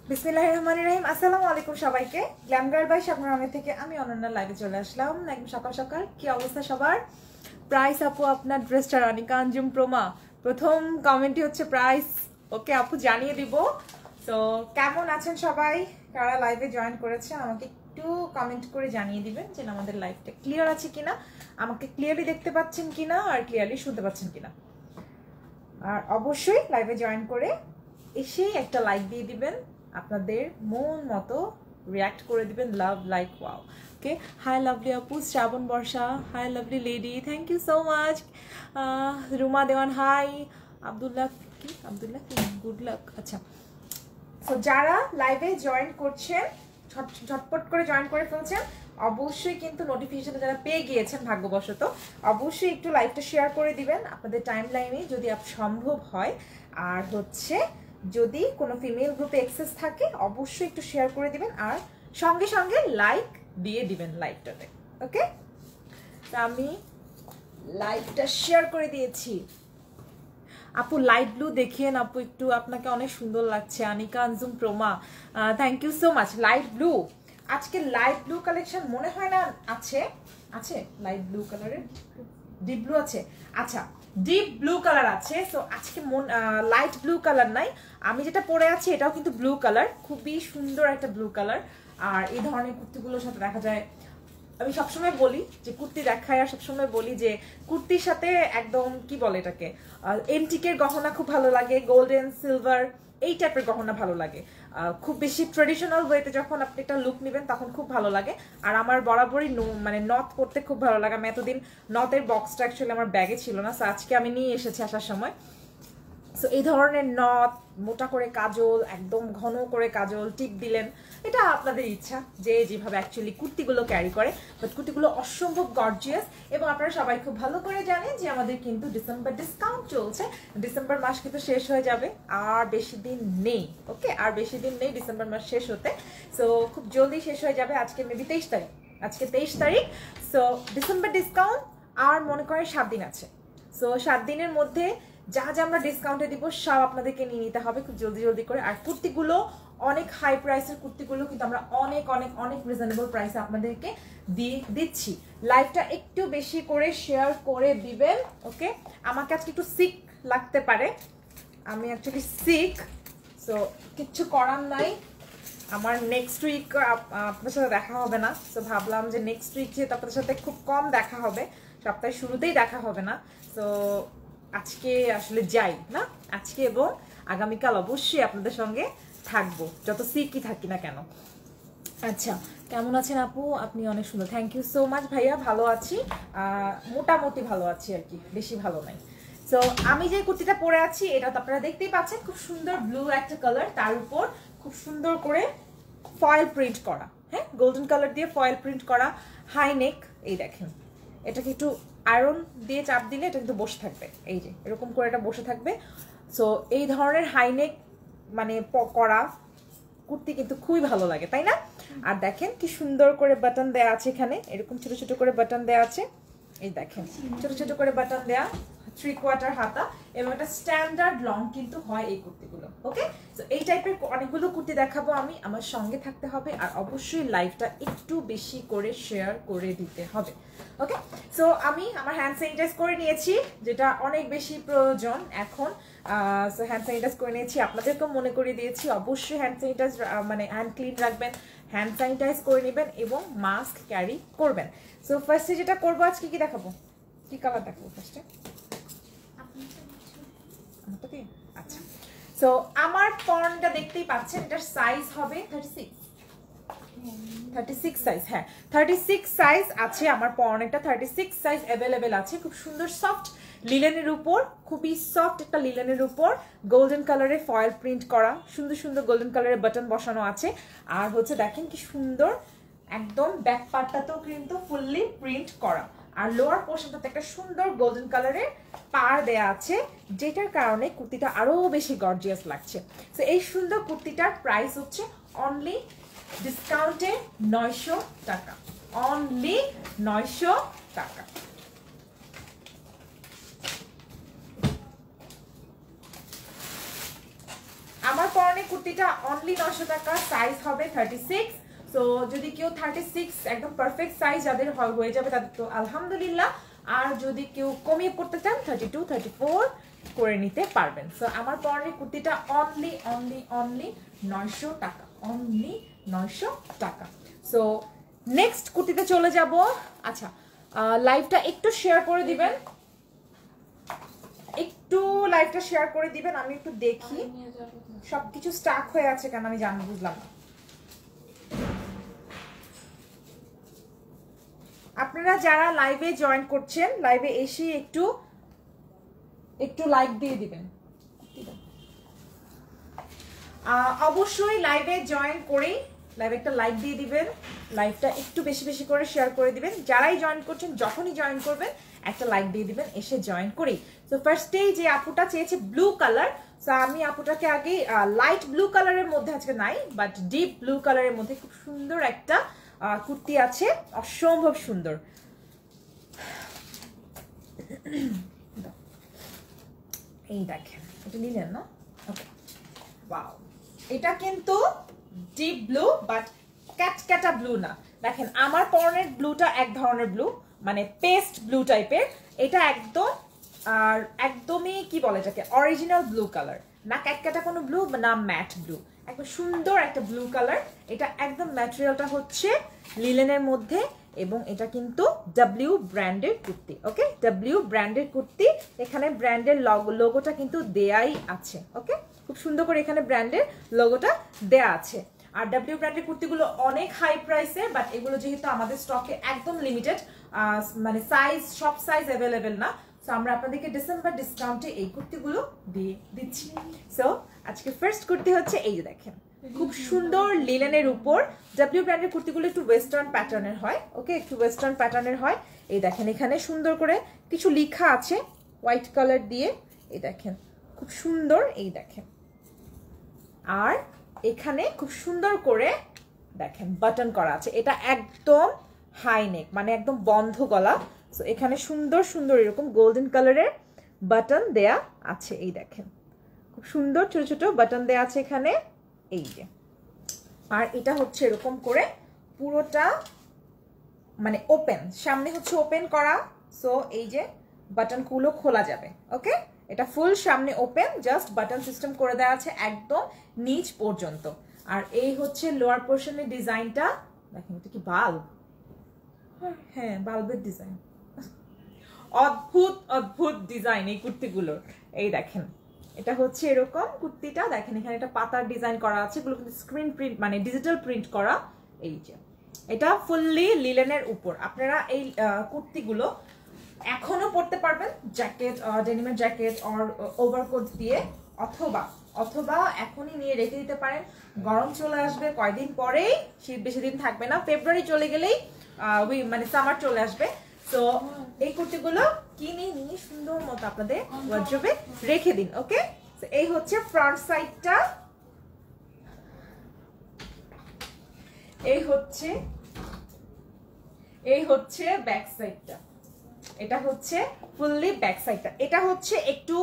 বিসমিল্লাহিররহমানিররহিম। আসসালামু আলাইকুম সবাইকে। Glam girl by Shabnoor Ahmed থেকে আমি অনন্যা লাইভে চলে আসলাম একদম সকাল সকাল। কি অবস্থা সবার? প্রাইস আপু আপনার ড্রেসটা রানিকা আঞ্জুম প্রমা। প্রথম কমেন্টই হচ্ছে প্রাইস। ওকে আপু জানিয়ে দিব। তো কেমন আছেন সবাই? কারা লাইভে জয়েন করেছেন আমাকে একটু কমেন্ট করে জানিয়ে দিবেন যে আমাদের লাইভটা ক্লিয়ার আছে কিনা, আমাকে ক্লিয়ারলি দেখতে পাচ্ছেন কিনা আর ক্লিয়ারলি শুনতে পাচ্ছেন কিনা। আর অবশ্যই লাইভে জয়েন করে এসেই একটা লাইক দিয়ে দিবেন, আপনাদের মন মতো রিয়াক্ট করে দিবেন। Love like wow. Okay, hi lovely আপু, Shrabon Borsha, hi lovely lady, thank you so much. Ruma Dewan hi, Abdullah কি গুড লাক। আচ্ছা, তো যারা লাইভে জয়েন করছেন ঝটপট করে জয়েন করে ফেলছেন। অবশ্যই কিন্তু নোটিফিকেশন যারা পেয়ে গিয়েছেন ভাগ্যবশত অবশ্যই একটু লাইভটা শেয়ার করে দিবেন আপনাদের টাইম লাইনে যদি সম্ভব হয়। আর হচ্ছে যদি কোনো ফিমেল গ্রুপে অ্যাক্সেস থাকে অবশ্যই একটু শেয়ার করে দিবেন আর সঙ্গে সঙ্গে লাইক দিয়ে দিবেন লাইভটাতে। ওকে, তা আমি লাইভটা শেয়ার করে দিয়েছি। আপু লাইট ব্লু দেখিয়েন আপু একটু, আপনাকে অনেক সুন্দর লাগছে। Anika Anjum Proma, thank you so much. Light blue, আজকে লাইট ব্লু কালেকশন মনে হয় না আছে। আছে লাইট ব্লু কালারের, ডিপ ব্লু আছে। আচ্ছা, ডিপ ব্লু কালার আছে। সো আজকে লাইট ব্লু কালার নাই। আমি যেটা পরে আছি এটাও কিন্তু ব্লু কালার, খুবই সুন্দর একটা ব্লু কালার। আর এই ধরনের কুর্তিগুলোর সাথে দেখা যায়, আমি সবসময় বলি যে কুর্তি দেখায় আর সবসময় বলি যে কুর্তির সাথে একদম কি বলে এটাকে, এন্টিকের গহনা খুব ভালো লাগে, গোল্ডেন সিলভার এই টাইপের গহনা ভালো লাগে। খুব বেশি ট্রেডিশনাল ওয়েতে যখন আপনি একটা লুক নেবেন তখন খুব ভালো লাগে। আর আমার বরাবরই মানে নথ পরতে খুব ভালো লাগে। আমি এতদিন নথের বক্সটা অ্যাকচুয়ালি আমার ব্যাগে ছিল না, সো আজকে আমি নিয়ে এসেছি আসার সময়। সো এই ধরনের নথ, মোটা করে কাজল, একদম ঘন করে কাজল টিপ দিলেন, এটা আপনাদের ইচ্ছা যে যেভাবে অ্যাকচুয়ালি কুর্তিগুলো ক্যারি করে। বাট কুর্তিগুলো অসম্ভব গর্জিয়াস এবং আপনারা সবাই খুব ভালো করে জানেন যে আমাদের কিন্তু ডিসেম্বর ডিসকাউন্ট চলছে। ডিসেম্বর মাস কিন্তু শেষ হয়ে যাবে, আর বেশি দিন নেই। ওকে, আর বেশি দিন নেই ডিসেম্বর মাস শেষ হতে। সো খুব জলদি শেষ হয়ে যাবে। আজকে মেবি 23 তারিখ, আজকে 23 তারিখ। সো ডিসেম্বর ডিসকাউন্ট আর মনে করেন 7 দিন আছে। সো 7 দিনের মধ্যে যা যা আমরা ডিসকাউন্টে দিব সব আপনাদেরকে নিয়ে নিতে হবে খুব জলদি জলদি করে। আর কুর্তিগুলো অনেক হাই প্রাইসের কুর্তিগুলো কিন্তু আমরা অনেক অনেক অনেক রিজনেবল প্রাইসে আপনাদেরকে দিচ্ছি। লাইভটা একটু বেশি করে শেয়ার করে দিবেন। ওকে, আমাকে আজকে একটু সিক লাগতে পারে, আমি অ্যাকচুয়ালি সিক। সো কিচ্ছু করার নাই, আমার নেক্সট উইক আপনার সাথে দেখা হবে না। সো ভাবলাম যে নেক্সট উইক যেহেতু আপনাদের সাথে খুব কম দেখা হবে, সপ্তাহের শুরুতেই দেখা হবে না, সো আজকে আসলে যাই না, আজকে এবং আগামীকাল অবশ্যই আপনাদের সঙ্গে থাকবো যত সিকই থাকি না কেন। আচ্ছা, কেমন আছেন আপু? আপনি অনেক সুন্দর, থ্যাংক ইউ সো মাচ ভাইয়া। ভালো আছি, মোটামুটি ভালো আছি আর কি, বেশি ভালো নাই। সো আমি যে কুর্তিটা পরে আছি এটা তো আপনারা দেখতেই পাচ্ছেন, খুব সুন্দর ব্লু একটা কালার, তার উপর খুব সুন্দর করে ফয়েল প্রিন্ট করা, হ্যাঁ গোল্ডেন কালার দিয়ে ফয়েল প্রিন্ট করা, হাই নেক। এই দেখেন, এটাকে একটু আয়রন দিয়ে চাপ দিলে এটা কিন্তু বসে থাকবে, এই যে এরকম করে এটা বসে থাকবে। সো এই ধরনের হাইনেক মানে করা কুর্তি কিন্তু খুবই ভালো লাগে, তাই না? আর দেখেন কি সুন্দর করে বাটন দেয়া আছে এখানে, এরকম ছোট ছোট করে বাটন দেয়া আছে। এই দেখেন ছোট ছোট করে বাটন দেয়া, 3/4 হাতা এবং একটা স্ট্যান্ডার্ড লং কিন্তু হয় এই কুর্তিগুলো। ওকে, সো এই টাইপের অনেকগুলো কুর্তি দেখাবো আমি, আমার সঙ্গে থাকতে হবে আর অবশ্যই লাইভটা একটু বেশি করে শেয়ার করে দিতে হবে। ওকে, সো আমি আমার হ্যান্ড স্যানিটাইজ করে নিয়েছি, যেটা অনেক বেশি প্রয়োজন এখন। সো হ্যান্ড স্যানিটাইজ করে নিয়েছি, আপনাদেরকেও মনে করিয়ে দিয়েছি অবশ্যই হ্যান্ড স্যানিটাইজ মানে হ্যান্ড ক্লিন রাখবেন, হ্যান্ড স্যানিটাইজ করে নেবেন এবং মাস্ক ক্যারি করবেন। সো ফার্স্টে যেটা করবো আজকে কি দেখাবো, কি কালার দেখাবো ফার্স্টে? আচ্ছা, সো আমার পর্নটা দেখতেই পাচ্ছেন, এটার সাইজ হবে 36 সাইজ। হ্যাঁ 36 সাইজ আছে আমার পর্নেটা, 36 সাইজ অ্যাভেলেবেল আছে। খুব সুন্দর সফট লিলেনের উপর, খুবই সফট একটা লিলেনের উপর গোল্ডেন কালারের ফয়েল প্রিন্ট করা, সুন্দর সুন্দর গোল্ডেন কালারের বাটন বসানো আছে। আর হচ্ছে দেখেন কি সুন্দর, একদম ব্যাক পার্টটাতেও কিন্তু ফুললি প্রিন্ট করা। আর লোয়ার পোর্শনটাতে একটা সুন্দর গোল্ডেন কালারের পার দেয়া আছে, যেটার কারণে কুর্তিটা আরো বেশি গর্জিয়াস লাগছে। তো এই সুন্দর কুর্তিটার প্রাইস হচ্ছে অনলি ডিসকাউন্টে 900 টাকা, অনলি 900 টাকা। কুর্তিটা অনলি 900 টাকা, সাইজ হবে 36। সো যদি কেউ 36 একদম পারফেক্ট সাইজ যাদের হয়ে যাবে তাদের তো আলহামদুলিল্লাহ, আর যদি কেউ কমিয়ে পড়তে চান 32 34 করে নিতে পারবেন। সো আমার পরনের কুর্তিটা অনলি অনলি অনলি 900 টাকা, অনলি 900 টাকা। সো নেক্সট কুর্তিতে চলে যাব। আচ্ছা, লাইভটা একটু শেয়ার করে দিবেন, একটু লাইভটা শেয়ার করে দিবেন, আমি একটু দেখি সবকিছু স্টাক হয়ে আছে কেন আমি জানি বুঝলাম না। আপনারা যারা লাইভে জয়েন করছেন লাইভে এসে একটু একটু লাইক দিয়ে দিবেন, অবশ্যই লাইভে জয়েন করেই লাইভে একটা লাইক দিয়ে দিবেন, লাইভটা একটু বেশি বেশি করে শেয়ার করে দিবেন। যারাই জয়েন করছেন যখনই জয়েন করবেন একটা লাইক দিয়ে দিবেন এসে জয়েন করি। তো ফার্স্টেই যে আপুটা চেয়েছে ব্লু কালার, সো আমি আপুটাকে আগে লাইট ব্লু কালারের মধ্যে আজকে নাই, বাট ডিপ ব্লু কালারের মধ্যে খুব সুন্দর একটা কুর্তি আছে, অসম্ভব সুন্দর। এই দেখেন, এটা নিলেন না? ওকে, ওয়াও, এটা কিন্তু ডিপ ব্লু বাট ক্যাটক্যাটা ব্লু না। দেখেন আমার পরনের ব্লুটা এক ধরনের ব্লু, মানে পেস্ট ব্লু টাইপের, এটা একদম আর একদমই কি বলে এটাকে অরিজিনাল ব্লু কালার, না ক্যাটক্যাটা কোনো ব্লু না ম্যাট ব্লু, একদম সুন্দর একটা ব্লু কালার। এটা একদম ম্যাটেরিয়ালটা হচ্ছে লিলেনের মধ্যে এবং এটা কিন্তু ডাব্লিউ ব্র্যান্ডের কুর্তি। ওকে, ডাব্লিউ ব্র্যান্ডের কুর্তি, এখানে ব্র্যান্ডের লোগোটা কিন্তু দেয়াই আছে। ওকে, খুব সুন্দর করে এখানে ব্র্যান্ডের লোগোটা দেয়া আছে। আর ডাব্লিউ ব্র্যান্ডের কুর্তিগুলো অনেক হাই প্রাইসে, বাট এগুলো যেহেতু আমাদের স্টকে একদম লিমিটেড, মানে সাইজ সব সাইজ অ্যাভেলেবেল না, সো আমরা আপনাদেরকে ডিসেম্বর ডিসকাউন্টে এই কুর্তিগুলো দিয়ে দিচ্ছি। সো আজকে ফার্স্ট কুর্তি হচ্ছে এই যে দেখেন, খুব সুন্দর লিলেনের উপর। ডাব্লিউ ব্র্যান্ডের কুর্তিগুলো একটু ওয়েস্টার্ন প্যাটার্নের হয়। ওকে, একটু ওয়েস্টার্ন প্যাটার্নের হয়। এই দেখেন এখানে সুন্দর করে কিছু লেখা আছে হোয়াইট কালার দিয়ে, এই দেখেন খুব সুন্দর, এই দেখেন। আর এখানে খুব সুন্দর করে দেখেন বাটন করা আছে, এটা একদম হাই নেক, মানে একদম বন্ধ গলা। সো এখানে সুন্দর সুন্দর এরকম গোল্ডেন কালারের বাটন দেয়া আছে, এই দেখেন খুব সুন্দর ছোট ছোট বাটন দেয়া আছে এখানে, এই যে। আর এটা হচ্ছে এরকম করে পুরোটা মানে ওপেন, সামনে হচ্ছে ওপেন করা, সো এই যে বাটনগুলো খোলা যাবে। ওকে, এটা ফুল সামনে ওপেন, জাস্ট বাটন সিস্টেম করে দেওয়া আছে একদম নিচ পর্যন্ত। আর এই হচ্ছে লোয়ার পোর্শনের ডিজাইনটা, দেখেন এটা কি বাল্ব, হ্যাঁ বাল্বের ডিজাইন, অদ্ভুত অদ্ভুত ডিজাইন এই কুর্তিগুলোর। এই দেখেন এটা হচ্ছে এরকম কুর্তিটা, দেখেন এখানে একটা পাতার ডিজাইন করা আছে, এগুলো কিন্তু স্ক্রিন প্রিন্ট মানে ডিজিটাল প্রিন্ট করা। এই যে এটা ফুললি লিলেনের উপর। আপনারা এই কুর্তিগুলো এখনো পরতে পারবেন জ্যাকেট, ডেনিমের জ্যাকেট অর ওভারকোট দিয়ে, অথবা অথবা এখনই নিয়ে রেখে দিতে পারেন। গরম চলে আসবে কয়দিন পরেই, শীত বেশি দিন থাকবে না, ফেব্রুয়ারি চলে গেলেই মানে সামার চলে আসবে। তো এই কুর্তিগুলো কিনে নিয়ে সুন্দর মতো আপনাদের ওয়ার্ড্রোবে রেখে দিন। ওকে, এই হচ্ছে ফ্রন্ট সাইডটা, এই হচ্ছে ব্যাক সাইডটা, এটা হচ্ছে ফুললি ব্যাক সাইডটা। এটা হচ্ছে একটু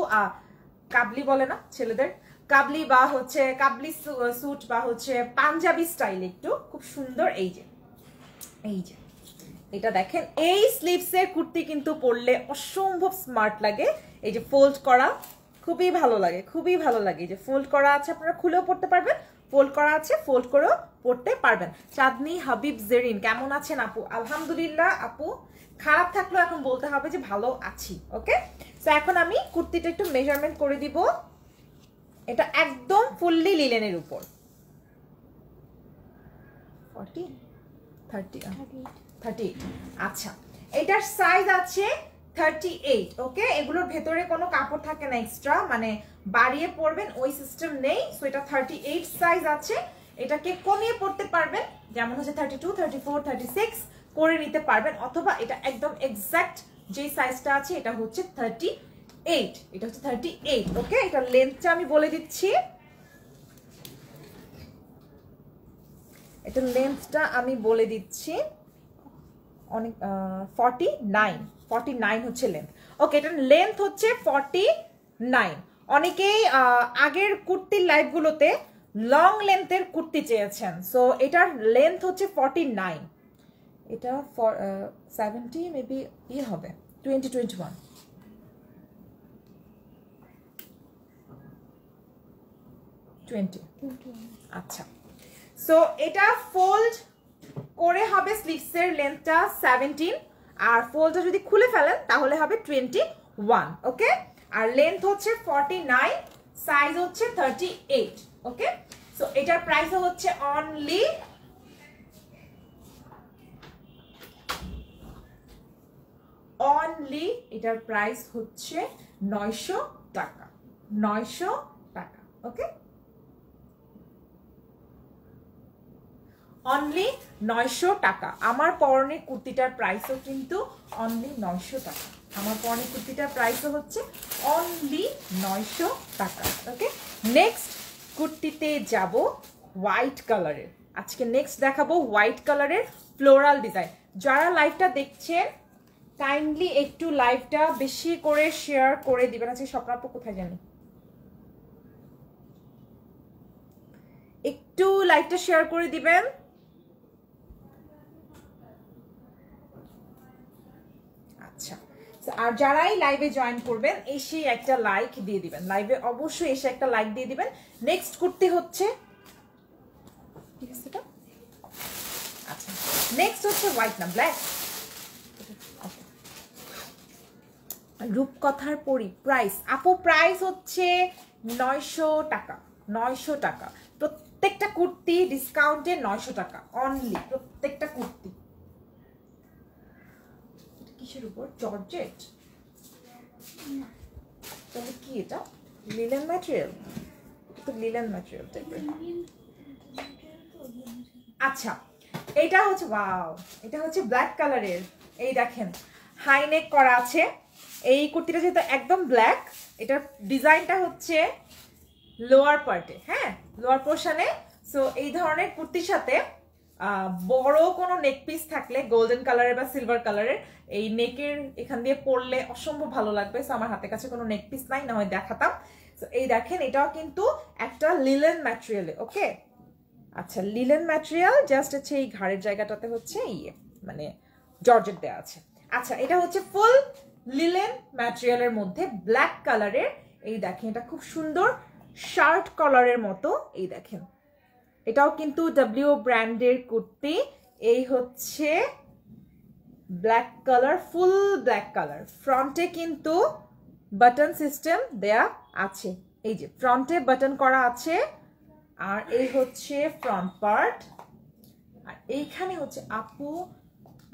কাবলি বলে না ছেলেদের, কাবলি বা হচ্ছে কাবলি স্যুট বা হচ্ছে পাঞ্জাবি স্টাইল, একটু খুব সুন্দর। এই যে এই যে এটা দেখেন, এই স্লিভসের কুর্তি কিন্তু পরলে অসম্ভব স্মার্ট লাগে। এই যে ফোল্ড করা, খুবই ভালো লাগে, খুবই ভালো লাগে। এই যে ফোল্ড করা আছে, আপনারা খুলেও পড়তে পারবেন, ফোল্ড করা আছে, ফোল্ড করেও পড়তে পারবেন। চাঁদনি হাবিব জেরিন, কেমন আছেন আপু? আলহামদুলিল্লাহ আপু, খারাপ থাকলেও এখন বলতে হবে যে ভালো আছি। ওকে, তো এখন আমি কুর্তিটা একটু মেজারমেন্ট করে দিব। এটা একদম ফুললি লিলেনের উপর, 40 30 আচ্ছা, এটার সাইজ আছে 38। ওকে, এগুলোর ভেতরে কোনো কাপড় থাকে না এক্সট্রা, মানে বাড়িয়ে পরবেন ওই সিস্টেম নেই। সো এটা 38 সাইজ আছে, এটাকে কমিয়ে পড়তে পারবেন, যেমন হচ্ছে 32 34 36 করে নিতে পারবেন, অথবা এটা একদম এক্সাক্ট যে সাইজটা আছে এটা হচ্ছে 38, এটা হচ্ছে 38। ওকে, এটা লেন্থটা আমি বলে দিচ্ছি, এটা লেন্থটা আমি বলে দিচ্ছি অনেক 49 হচ্ছে লেন্থ। ওকে, এটা লেন্থ হচ্ছে 49। অনেকেই আগের কুর্তির লাইভগুলোতে লং লেন্থের কুর্তি চেয়েছেন, সো এটার লেন্থ হচ্ছে 49, এটা 70 মেবি হবে 2021 20। আচ্ছা, সো এটা ফোল্ড করে হবে স্লিভসের লেন্থটা 17, আর ফোল্ডটা যদি খুলে ফেলেন তাহলে হবে 21। ওকে, আর লেন্থ হচ্ছে 49, সাইজ হচ্ছে 38। ওকে, সো এটার প্রাইস হচ্ছে অনলি এটার প্রাইস হচ্ছে 900 টাকা, 900 টাকা। ওকে, অনলি 900 টাকা। আমার পরনের কুর্তিটার প্রাইসও কিন্তু অনলি 900 টাকা। আমার পরনের কুর্তিটার প্রাইসও হচ্ছে অনলি 900 টাকা। ওকে, নেক্সট কুর্তিতে যাব হোয়াইট কালারের। আজকে নেক্সট দেখাবো হোয়াইট কালারের ফ্লোরাল ডিজাইন। যারা লাইভটা দেখছেন কাইন্ডলি একটু লাইভটা বেশি করে শেয়ার করে দিবেন। আজকে স্বপ্নাপু কোথায় জানি, একটু লাইভটা শেয়ার করে দিবেন। আচ্ছা, আর যারাই লাইভে জয়েন করবেন এসে একটা লাইক দিয়ে দিবেন, লাইভে অবশ্যই এসে একটা লাইক দিয়ে দিবেন। নেক্সট কুর্তি হচ্ছে, ঠিক আছে এটা? আচ্ছা, নেক্সট হচ্ছে হোয়াইট না ব্ল্যাক, রূপকথার পরি। প্রাইস আপু, প্রাইস হচ্ছে 900 টাকা, 900 টাকা। প্রত্যেকটা কুর্তি ডিসকাউন্টে 900 টাকা অনলি, প্রত্যেকটা কুর্তি। কিসের উপর? জর্জেট? তাহলে কি এটা? Linen material? তো লিলেন ম্যাটেরিয়াল টাইপের। আচ্ছা, এটা হচ্ছে ওয়াও, এটা হচ্ছে ব্ল্যাক কালারের। এই দেখেন হাই নেক করা আছে। এই কুর্তিটা যেহেতু একদম ব্ল্যাক, এটার ডিজাইনটা হচ্ছে লোয়ার পার্টে, হ্যাঁ লোয়ার পোর্শনে। সো এই ধরনের কুর্তির সাথে বড় কোনো নেক পিস থাকলে গোল্ডেন কালারের বা সিলভার কালারের, এই নেকের এখান দিয়ে পরলে অসম্ভব ভালো লাগবে। সো আমার হাতের কাছে কোনো নেক পিস নাই, না হয় দেখাতাম। সো এই দেখেন এটাও কিন্তু একটা লিলেন ম্যাটেরিয়ালে। ওকে, আচ্ছা লিলেন ম্যাটেরিয়াল, জাস্ট হচ্ছে এই ঘাড়ের জায়গাটাতে হচ্ছে মানে জর্জেট দেওয়া আছে। আচ্ছা, এটা হচ্ছে ফুল লিলেন ম্যাটেরিয়ালের মধ্যে ব্ল্যাক কালারের। এই দেখেন এটা খুব সুন্দর শার্ট কলারের মতো। এই দেখেন এটাও কিন্তু ডাব্লিউ ব্র্যান্ডের কুর্তি। এই হচ্ছে black colour, full black colour. ফ্রন্টে কিন্তু বাটন সিস্টেম দেয়া আছে, এই যে ফ্রন্টে বাটন করা আছে। আর এই হচ্ছে ফ্রন্ট পার্ট। আর এইখানে হচ্ছে আপু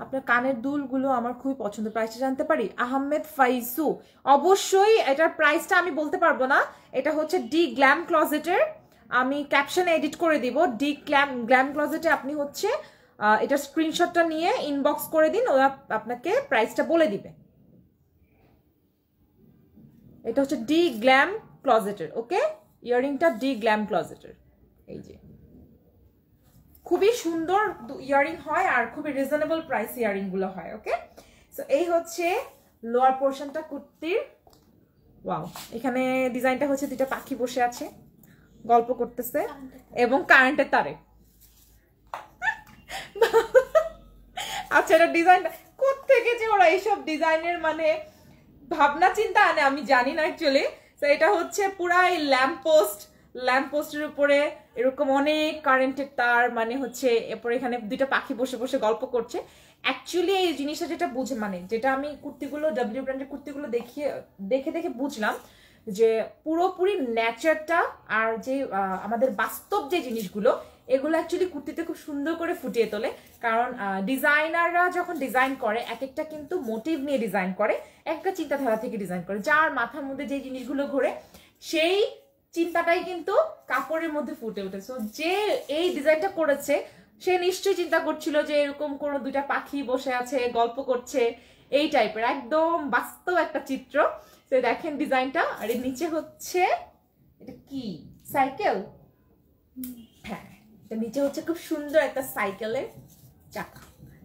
আপনার কানের দুলগুলো আমার খুবই পছন্দ। প্রাইসটা জানতে পারি? আহমেদ ফাইজু, অবশ্যই এটার প্রাইসটা আমি বলতে পারবো না। এটা হচ্ছে ডি গ্ল্যাম ক্লজেটের, আমি ক্যাপশনে এডিট করে দিব। ডি গ্ল্যাম ক্লজেটে আপনি হচ্ছে এটা স্ক্রিনশটটা নিয়ে ইনবক্স করে দিন, ওরা আপনাকে প্রাইসটা বলে দিবে। এটা হচ্ছে ডি গ্ল্যাম ক্লজেটের। ওকে, ইয়ারিংটা ডি গ্ল্যাম ক্লজেটের। এই যে খুবই সুন্দর ইয়ারিং হয় আর খুবই রিজনেবল প্রাইস ইয়ারিং গুলো হয়। ওকে, সো এই হচ্ছে লোয়ার পোর্শনটা কুর্তির। ওয়াও, এখানে ডিজাইনটা হচ্ছে দুইটা পাখি বসে আছে, গল্প করতেছে এবং কারেন্টের তারে। আচ্ছা, এটা ডিজাইনটা কোত্থেকে যে ওরা এইসব ডিজাইনের মানে ভাবনা চিন্তা আনে আমি জানি না অ্যাকচুয়ালি। তো এটা হচ্ছে পুরাই ল্যাম্পপোস্টের উপরে এরকম অনেক কারেন্টের তার, মানে হচ্ছে এরপরে এখানে দুইটা পাখি বসে বসে গল্প করছে। অ্যাকচুয়ালি এই জিনিসটা যেটা বুঝে, মানে যেটা আমি কুর্তিগুলো ডাব্লিউ ব্র্যান্ডের কুর্তিগুলো দেখে বুঝলাম যে পুরোপুরি নেচারটা আর যে আমাদের বাস্তব যে জিনিসগুলো এগুলো অ্যাকচুয়ালি কুর্তিতে খুব সুন্দর করে ফুটিয়ে তোলে। কারণ ডিজাইনাররা যখন ডিজাইন করে এক একটা কিন্তু মোটিভ নিয়ে ডিজাইন করে, একটা চিন্তাধারা থেকে ডিজাইন করে। যার মাথার মধ্যে যে জিনিসগুলো ঘোরে সেই চিন্তাটাই কিন্তু কাপড়ের মধ্যে ফুটে ওঠে। সো যে এই ডিজাইনটা করেছে সে নিশ্চয়ই চিন্তা করছিল যে এরকম কোনো দুইটা পাখি বসে আছে গল্প করছে, এই টাইপের একদম বাস্তব একটা চিত্র। তো দেখেন ডিজাইনটা। আর এর নিচে হচ্ছে এটা কি সাইকেল? হ্যাঁ, এটা নিচে হচ্ছে খুব সুন্দর একটা সাইকেলের চাকা।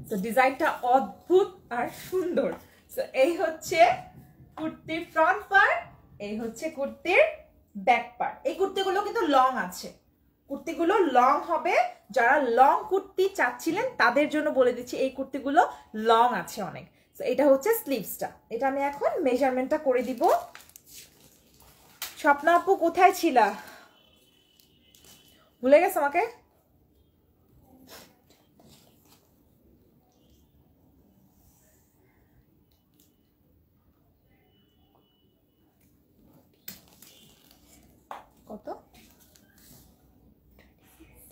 তো ডিজাইনটা অদ্ভুত আর সুন্দর। তো এই হচ্ছে কুর্তির ফ্রন্ট পার্ট, এই হচ্ছে কুর্তির ব্যাক পার্ট। এই কুর্তিগুলো কিন্তু লং আছে, কুর্তিগুলো লং হবে, যারা লং কুর্তি চাচ্ছিলেন তাদের জন্য বলে দিচ্ছি এই কুর্তিগুলো লং আছে অনেক। তো এটা হচ্ছে স্লিভসটা, এটা আমি এখন মেজারমেন্টটা করে দিব। স্বপ্না আপু কোথায় ছিলা, ভুলে গেছে আমাকে? কত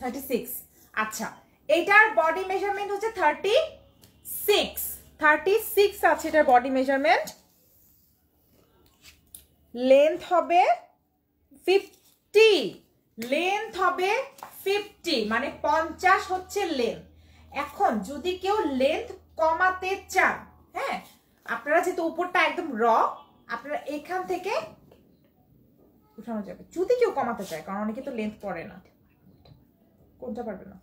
36। আচ্ছা এটার বডি মেজারমেন্ট হচ্ছে 36 আছে এটার বডি মেজারমেন্ট। লেন্থ হবে 50, লেন্থ হবে 50 মানে 50 হচ্ছে লেন্থ। এখন যদি কেউ লেন্থ কমাতে চান, হ্যাঁ আপনারা যেহেতু উপরটা একদম র, আপনারা এখান থেকে উঠানো যাবে যদি কেউ কমাতে চায়, কারণ অনেকে তো লেন্থ পড়ে না। কোনটা পারবে না?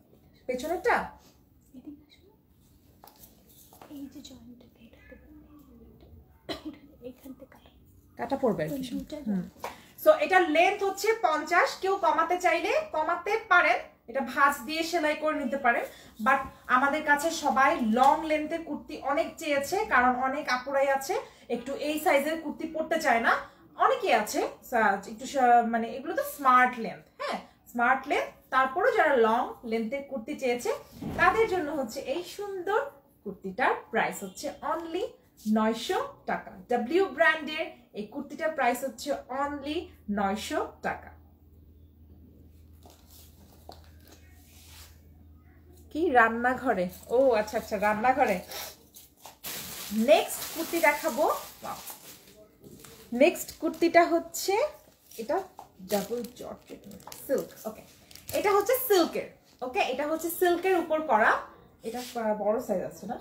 পেছনেরটা? কাটা পড়বে আর কি। সো এটার লেন্থ হচ্ছে 50, কেউ কমাতে চাইলে কমাতে পারেন, এটা ভাঁজ দিয়ে সেলাই করে নিতে পারেন। বাট আমাদের কাছে সবাই লং লেন্থের কুর্তি অনেক চেয়েছে, কারণ অনেক আপুরাই আছে একটু এই সাইজের কুর্তি পরতে চায় না, অনেকেই আছে একটু মানে এগুলো তো স্মার্ট লেন্থ, হ্যাঁ স্মার্ট লেন্থ, তারপরেও যারা লং লেন্থের কুর্তি চেয়েছে তাদের জন্য হচ্ছে এই সুন্দর কুর্তিটার প্রাইস হচ্ছে অনলি 900 টাকা। ডাব্লিউ ব্র্যান্ডের এই কুর্তিটার প্রাইস হচ্ছে অনলি 900 টাকা। কি রান্নাঘরে? ও আচ্ছা আচ্ছা রান্নাঘরে। নেক্সট কুর্তি দেখাবো। নেক্সট কুর্তিটা হচ্ছে এটা ডাবল জর্জেট সিল্ক। ওকে এটা হচ্ছে সিল্কের, ওকে এটা হচ্ছে সিল্কের উপর করা। এটা বড় সাইজ আছে না?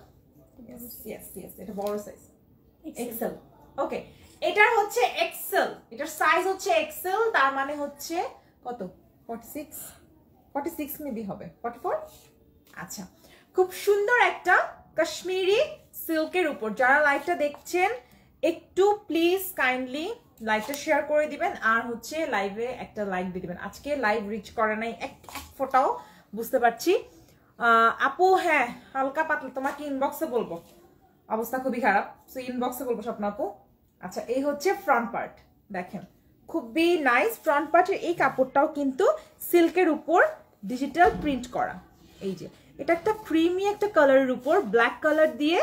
ইয়েস ইয়েস এটা বড় সাইজ এক্সেল। ওকে এটার হচ্ছে এক্সেল, এটার সাইজ হচ্ছে এক্সেল, তার মানে হচ্ছে কত 46 মেবি হবে 44। আচ্ছা খুব সুন্দর একটা কাশ্মীরি সিল্কের উপর। যারা লাইভটা দেখছেন একটু প্লিজ কাইন্ডলি লাইভটা শেয়ার করে দিবেন, আর হচ্ছে লাইভে একটা লাইক দিয়ে দিবেন। আজকে লাইভ রিচ করে নাই এক ফোটাও, বুঝতে পারছি। আপু হ্যাঁ হালকা পাতলা, তোমাকে ইনবক্সে বলবো, অবস্থা খুবই খারাপ, সো ইনবক্সে বলবো স্বপ্ন আপু। আচ্ছা এই হচ্ছে ফ্রন্ট পার্ট, দেখেন খুবই নাইস ফ্রন্ট পার্টের। এই কাপড়টাও কিন্তু সিল্কের উপর ডিজিটাল প্রিন্ট করা। এই যে এটা একটা ক্রিমি একটা কালারের উপর ব্ল্যাক কালার দিয়ে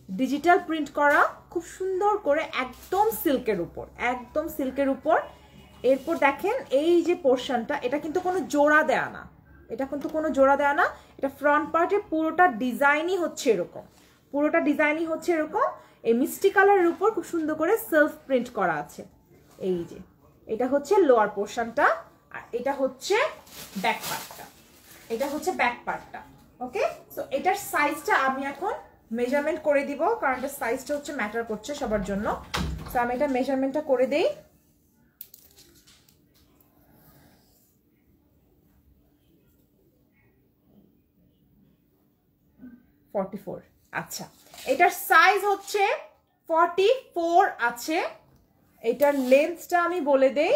ডিজিটাল প্রিন্ট করা, খুব সুন্দর করে একদম সিল্কের উপর, একদম সিল্কের উপর। এরপর দেখেন এই যে পোর্শনটা, এটা কিন্তু কোনো জোড়া দেয়া না, এটা কিন্তু কোনো জোড়া দেয়া না, এটা ফ্রন্ট পার্টের পুরোটা ডিজাইনই হচ্ছে এরকম, পুরোটা ডিজাইনই হচ্ছে এরকম। এই মিষ্টি কালারের উপর খুব সুন্দর করে সেলফ প্রিন্ট করা আছে। এই যে এটা হচ্ছে লোয়ার পোর্শনটা, আর এটা হচ্ছে ব্যাক পার্টটা, এটা হচ্ছে ব্যাক পার্টটা। ওকে সো এটার সাইজটা আমি এখন মেজারমেন্ট করে দিব, কারণ এটার সাইজটা হচ্ছে ম্যাটার করছে সবার জন্য। সো আমি এটা মেজারমেন্টটা করে দেই। আচ্ছা এটার সাইজ হচ্ছে 44 আছে। এটার লেন্থটা আমি বলে দেই,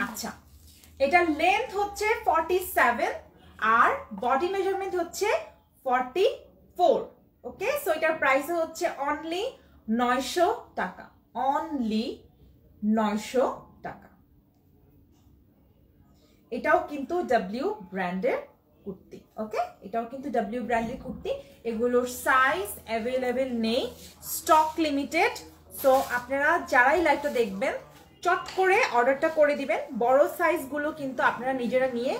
আচ্ছা এটার লেন্থ হচ্ছে 47 আর বডি মেজারমেন্ট হচ্ছে 44। ওকে সো এটার প্রাইস হচ্ছে অনলি 900 টাকা, অনলি 900 টাকা। এটাও কিন্তু ডাব্লিউ ব্র্যান্ডের কুর্তি। ওকে এটাও কিন্তু ডাব্লিউ ব্র্যান্ডের কুর্তি, এগুলোর সাইজ অ্যাভেলেবেল নেই, স্টক লিমিটেড। সো আপনারা যারাই লাইভটা দেখবেন চট করে অর্ডারটা করে দিবেন। বড় সাইজগুলো কিন্তু আপনারা নিজেরা নিয়ে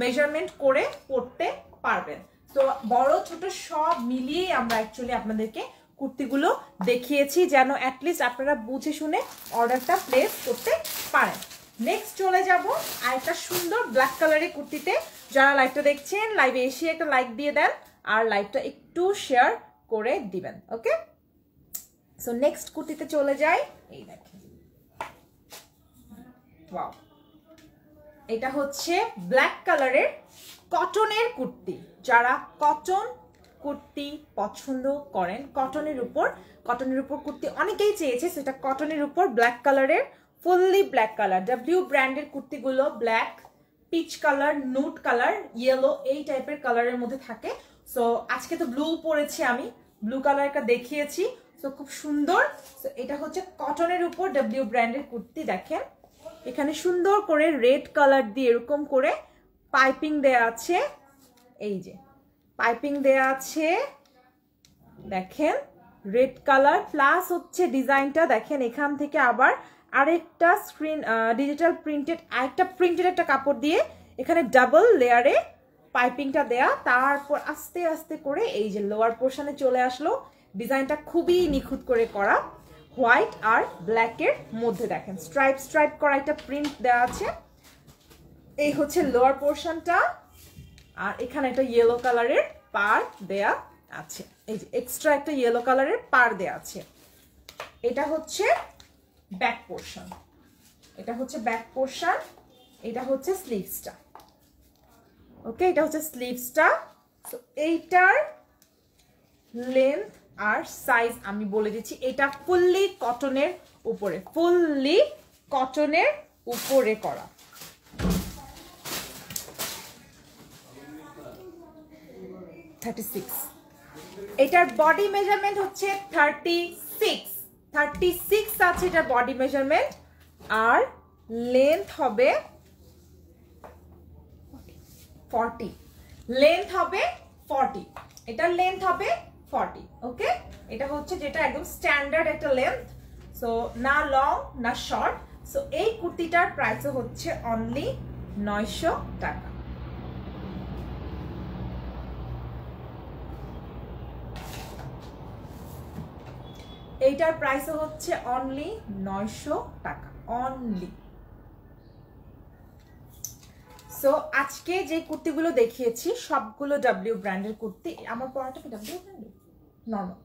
মেজারমেন্ট করে পড়তে পারবেন। তো বড় ছোট সব মিলিয়েই আমরা অ্যাকচুয়ালি আপনাদেরকে কুর্তিগুলো দেখিয়েছি, যেন অ্যাটলিস্ট আপনারা বুঝে শুনে অর্ডারটা প্লেস করতে পারেন। নেক্সট চলে যাব আরেকটা সুন্দর ব্ল্যাক কালারের কুর্তিতে। যারা লাইভটা দেখছেন লাইভে এসে একটা লাইক দিয়ে দেন আর লাইভটা একটু শেয়ার করে দিবেন। ওকে সো নেক্সট কুর্তিতে চলে যাই। এই দেখেন ওয়াও, এটা হচ্ছে ব্ল্যাক কালারের কটনের কুর্তি। যারা কটন কুর্তি পছন্দ করেন কটনের উপর কুর্তি অনেকেই চেয়েছে, সেটা কটনের উপর ব্ল্যাক কালারের, ফুললি ব্ল্যাক কালার। ডাব্লিউ ব্র্যান্ডের কুর্তিগুলো black, peach colour, nude colour, yellow এই টাইপের কালারের মধ্যে থাকে। সো আজকে তো ব্লু পরেছি, আমি ব্লু কালারটা দেখিয়েছি, সো খুব সুন্দর। সো এটা হচ্ছে কটনের উপর ডাব্লিউ ব্র্যান্ডের কুর্তি। দেখেন এখানে সুন্দর করে রেড কালার দিয়ে এরকম করে পাইপিং দেয়া আছে, এই যে পাইপিং দেয়া আছে, দেখেন রেড কালার প্লাস হচ্ছে ডিজাইনটা দেখেন এখান থেকে আবার আরেকটা স্ক্রিন ডিজিটাল প্রিন্টেড আরেকটা প্রিন্টেড একটা কাপড় দিয়ে এখানে ডাবল লেয়ারে পাইপিংটা দেয়া, তারপর আস্তে আস্তে করে এই যে লোয়ার পোর্শনে চলে আসলো। ডিজাইনটা খুবই নিখুঁত করে করা, হোয়াইট আর ব্ল্যাকের মধ্যে দেখেন স্ট্রাইপ স্ট্রাইপ করা একটা প্রিন্ট দেওয়া আছে। এই হচ্ছে লোয়ার পোর্শনটা, আর এখানে একটা ইয়েলো কালারের পার দেয়া আছে, এই যে এক্সট্রা একটা ইয়েলো কালারের পার দেয়া আছে। এটা হচ্ছে ব্যাক পোর্শন, এটা হচ্ছে ব্যাক পোর্শন, এটা হচ্ছে স্লিভসটা। ওকে, এটা হচ্ছে স্লিভসটা। সো এইটার লেন্থ আর সাইজ আমি বলে দিচ্ছি। এটা ফুললি কটনের উপরে, ফুললি কটনের উপরে করা। এটার বডি মেজারমেন্ট হচ্ছে 36 আছে এটার বডি মেজারমেন্ট, আর লেন্থ হবে 40, লেন্থ হবে 40, এটার লেন্থ হবে 40। ওকে, এটা হচ্ছে যেটা একদম স্ট্যান্ডার্ড একটা লেন্থ, সো না লং না শর্ট। সো এই কুর্তিটার প্রাইস হচ্ছে অনলি 900 টাকা। এইটার প্রাইস হচ্ছে অনলি 900 টাকা অনলি। সো আজকে যে কুর্তিগুলো দেখিয়েছি সবগুলো ডাব্লিউ ব্র্যান্ডের কুর্তি। আমার পরাটা কি ডাব্লিউ ব্র্যান্ডের? নরমাল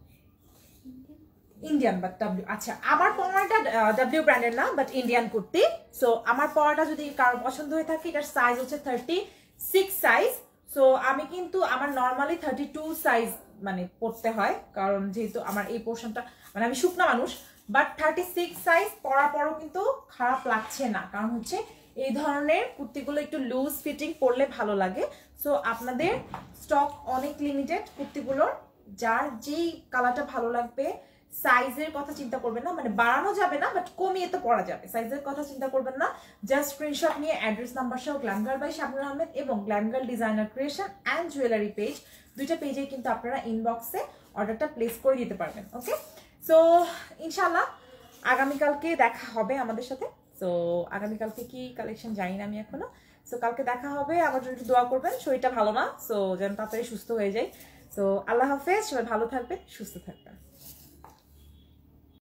ইন্ডিয়ান, বাট ডাব্লিউ, আচ্ছা আমার পরাটা ডাব্লিউ ব্র্যান্ডের না, বাট ইন্ডিয়ান কুর্তি। সো আমার পরাটা যদি কারো পছন্দ হয়ে থাকে, এটার সাইজ হচ্ছে 36 সাইজ। সো আমি কিন্তু আমার নর্মালি 32 সাইজ মানে পড়তে হয়, কারণ যেহেতু আমার এই পোর্শনটা মানে আমি শুকনা মানুষ, বাট 36 সাইজ পরার পরও কিন্তু খারাপ লাগছে না, কারণ হচ্ছে এই ধরনের কুর্তিগুলো একটু লুজ ফিটিং পরলে ভালো লাগে। সো আপনাদের স্টক অনেক লিমিটেড কুর্তিগুলোর, যার যেই কালারটা ভালো লাগবে, সাইজের কথা চিন্তা করবেন না, মানে বাড়ানো যাবে না বাট কমিয়ে তো পরা যাবে, সাইজের কথা চিন্তা করবেন না। জাস্ট স্ক্রিনশট নিয়ে অ্যাড্রেস নাম্বার সহ glam girl by Shabnur Ahmed এবং glam girl designer creation and jewellery page, দুইটা পেজে কিন্তু আপনারা ইনবক্সে অর্ডারটা প্লেস করে দিতে পারবেন। ওকে, সো ইনশাল্লাহ আগামীকালকে দেখা হবে আমাদের সাথে। সো আগামীকালকে কি কালেকশন জানি না আমি এখনো। সো কালকে দেখা হবে, আমার জন্য একটু দোয়া করবেন, শরীরটা ভালো না, সো যেন তাড়াতাড়ি সুস্থ হয়ে যায়। সো আল্লাহ হাফেজ, সবাই ভালো থাকবেন, সুস্থ থাকবেন।